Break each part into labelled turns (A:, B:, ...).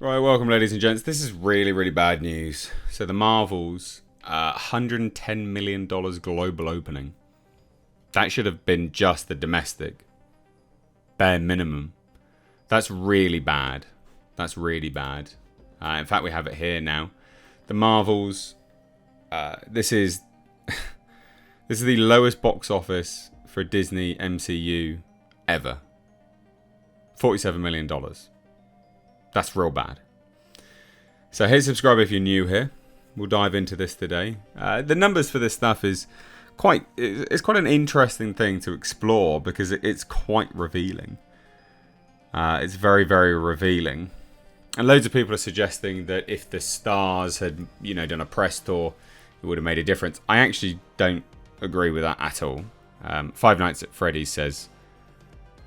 A: Right, welcome ladies and gents. This is really bad news. So the Marvels, $110 million global opening. That should have been just the domestic. Bare minimum. That's really bad. That's really bad. In fact, we have it here now. The Marvels, this is this is the lowest box office for a Disney MCU ever. $47 million. That's real bad. So hit subscribe if you're new here. We'll dive into this today. The numbers for this stuff is quite an interesting thing to explore because it's quite revealing. It's very revealing. And loads of people are suggesting that if the stars had, done a press tour, it would have made a difference. I actually don't agree with that at all. Five Nights at Freddy's says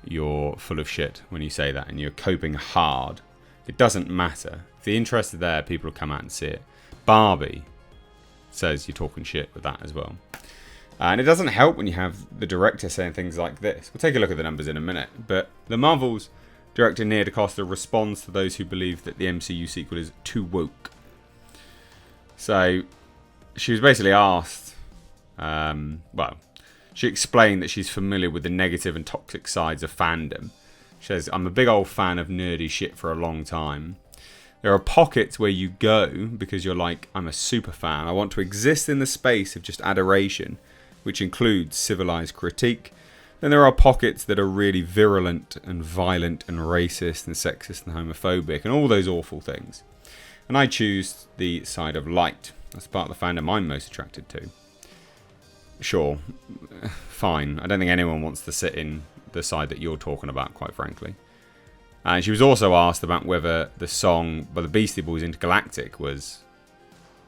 A: you're full of shit when you say that and you're coping hard. It doesn't matter. If the interest is there, people will come out and see it. Barbie says you're talking shit with that as well. And it doesn't help when you have the director saying things like this. We'll take a look at the numbers in a minute. But the Marvels director Nia DaCosta responds to those who believe that the MCU sequel is too woke. So she was basically asked, she explained that she's familiar with the negative and toxic sides of fandom. She says, I'm a big old fan of nerdy shit for a long time. There are pockets where you go because you're like, I'm a super fan. I want to exist in the space of just adoration, which includes civilized critique. Then there are pockets that are really virulent and violent and racist and sexist and homophobic and all those awful things. And I choose the side of light. That's part of the fandom I'm most attracted to. Sure, fine. I don't think anyone wants to sit in the side that you're talking about, quite frankly. And she was also asked about whether the song by the Beastie Boys Intergalactic was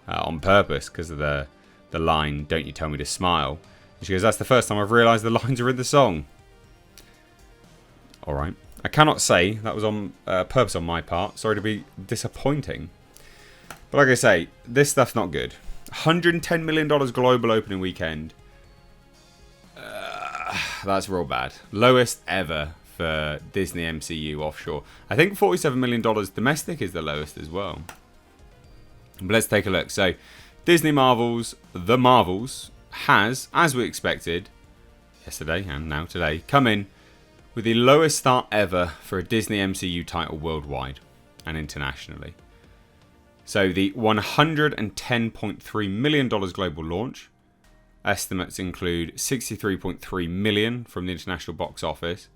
A: on purpose because of the line, don't you tell me to smile. And she goes, that's the first time I've realised the lines are in the song. Alright. I cannot say that was on purpose on my part. Sorry to be disappointing. But like I say, this stuff's not good. $110 million global opening weekend. That's real bad. Lowest ever for Disney MCU offshore. I think $47 million domestic is the lowest as well. But let's take a look. So, Disney Marvels, The Marvels, has, as we expected, yesterday and now today, come in with the lowest start ever for a Disney MCU title worldwide and internationally. So, the $110.3 million global launch. Estimates include $63.3 million from the international box office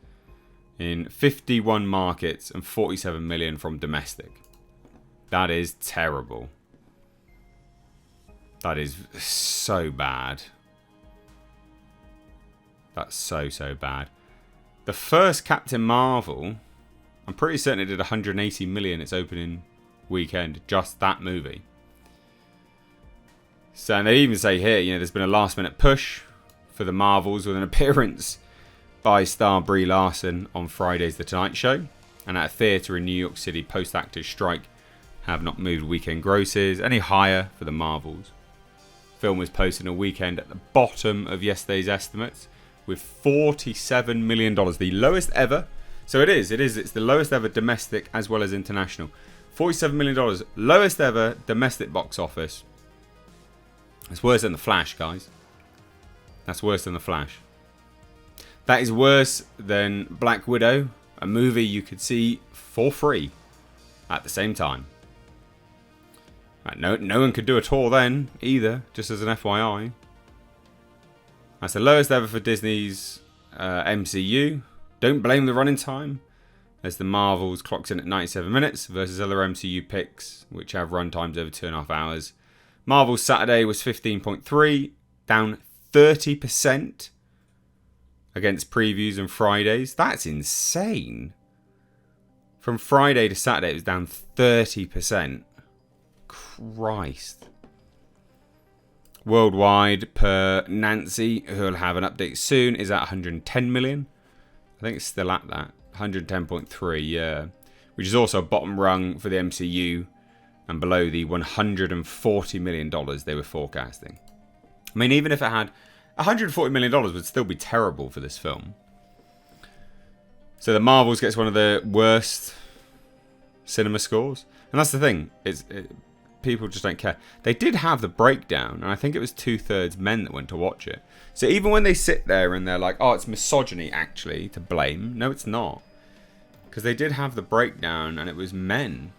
A: in 51 markets and $47 million from domestic. That is terrible. That is so bad. That's so bad. The first Captain Marvel, I'm pretty certain it did $180 million its opening weekend, just that movie. So, and they even say here, there's been a last-minute push for the Marvels with an appearance by star Brie Larson on Friday's The Tonight Show. And at a theatre in New York City, post-actors strike have not moved weekend grosses any higher for the Marvels. Film was posted a weekend at the bottom of yesterday's estimates with $47 million, the lowest ever. So it's the lowest ever domestic as well as international. $47 million, lowest ever domestic box office. It's worse than The Flash, guys. That's worse than The Flash. That is worse than Black Widow, a movie you could see for free at the same time. Right, no one could do a tour then, either, just as an FYI. That's the lowest ever for Disney's MCU. Don't blame the running time, as the Marvels clocks in at 97 minutes versus other MCU picks, which have run times over 2.5 hours. Marvel's Saturday was 15.3, down 30% against previews and Fridays. That's insane. From Friday to Saturday, it was down 30%. Christ. Worldwide, per Nancy, who'll have an update soon, is at 110 million. I think it's still at that. 110.3, yeah. Which is also bottom rung for the MCU and below the $140 million they were forecasting. I mean, even if it had $140 million would still be terrible for this film. So the Marvels gets one of the worst cinema scores. And that's the thing. People just don't care. They did have the breakdown, and I think it was 2/3 men that went to watch it. So even when they sit there and they're like, oh, it's misogyny actually to blame. No, it's not. Because they did have the breakdown, and it was men.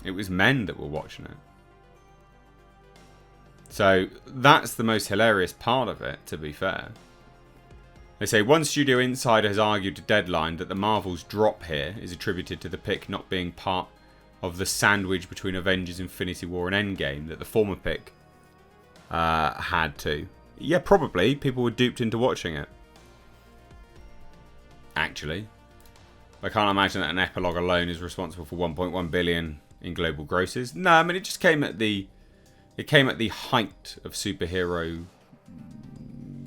A: It was men that were watching it. So that's the most hilarious part of it, to be fair. They say, one studio insider has argued to Deadline that the Marvel's drop here is attributed to the pick not being part of the sandwich between Avengers Infinity War and Endgame that the former pick had to. Yeah, probably. People were duped into watching it. Actually. I can't imagine that an epilogue alone is responsible for 1.1 billion in global grosses. No, I mean, it just came at the height of superhero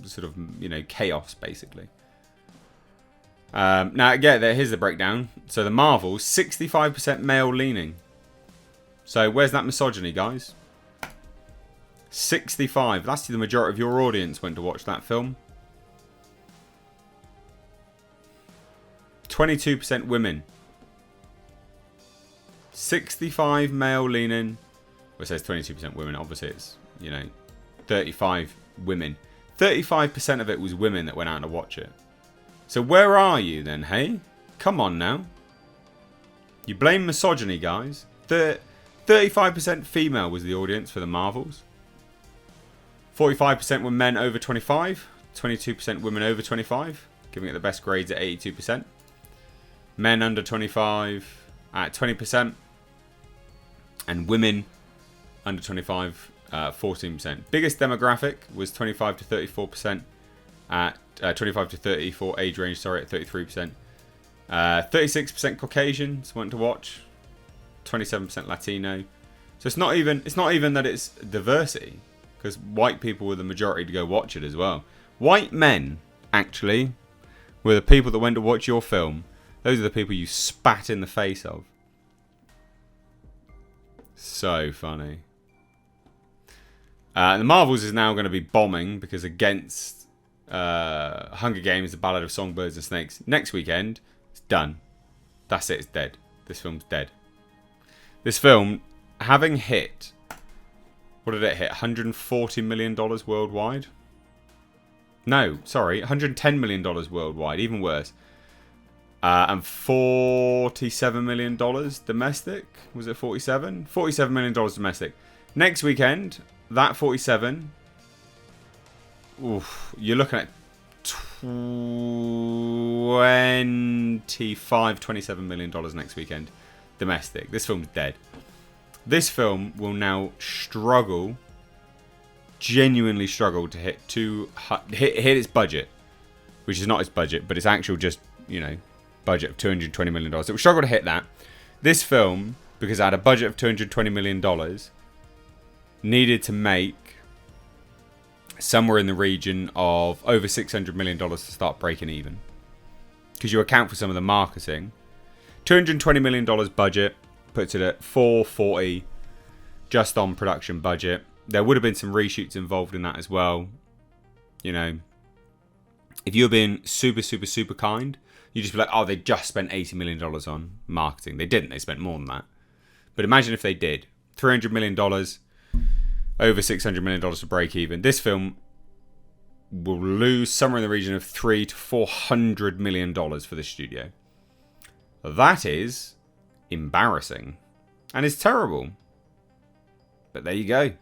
A: sort of, chaos, basically. Now, again, here's the breakdown. So the Marvels, 65% male leaning. So where's that misogyny, guys? 65. That's the majority of your audience went to watch that film. 22% women. 65 male leaning. Well, it says 22% women. Obviously, it's, 35 women. 35% of it was women that went out to watch it. So where are you then, hey? Come on now. You blame misogyny, guys. 35% female was the audience for the Marvels. 45% were men over 25. 22% women over 25. Giving it the best grades at 82%. Men under 25 at 20%. And women under 25 14%. Biggest demographic was 25 to 34% at 25 to 34 age range, sorry, at 33%. 36% Caucasians went to watch. 27% Latino. So it's not even that it's diversity, because white people were the majority to go watch it as well. White men, actually, were the people that went to watch your film. Those are the people you spat in the face of. So funny. The Marvels is now going to be bombing because against Hunger Games, The Ballad of Songbirds and Snakes, next weekend, it's done. That's it, it's dead. This film's dead. This film, having hit, what did it hit? $140 million worldwide? No, sorry, $110 million worldwide, even worse. And $47 million domestic? Was it 47? $47 million domestic. Next weekend, that 47, oof, you're looking at $27 million next weekend domestic. This film's dead. This film will now struggle, genuinely struggle to hit its budget, which is not its budget, but its actual just, budget of $220 million. It will struggle to hit that. This film, because it had a budget of $220 million, needed to make somewhere in the region of over $600 million to start breaking even. Because you account for some of the marketing. $220 million budget puts it at $440 just on production budget. There would have been some reshoots involved in that as well. If you were being super, super, super kind, you'd just be like, oh, they just spent $80 million on marketing. They didn't. They spent more than that. But imagine if they did. $300 million, over $600 million to break even. This film will lose somewhere in the region of $300 to $400 million for the studio. That is embarrassing. And it's terrible. But there you go.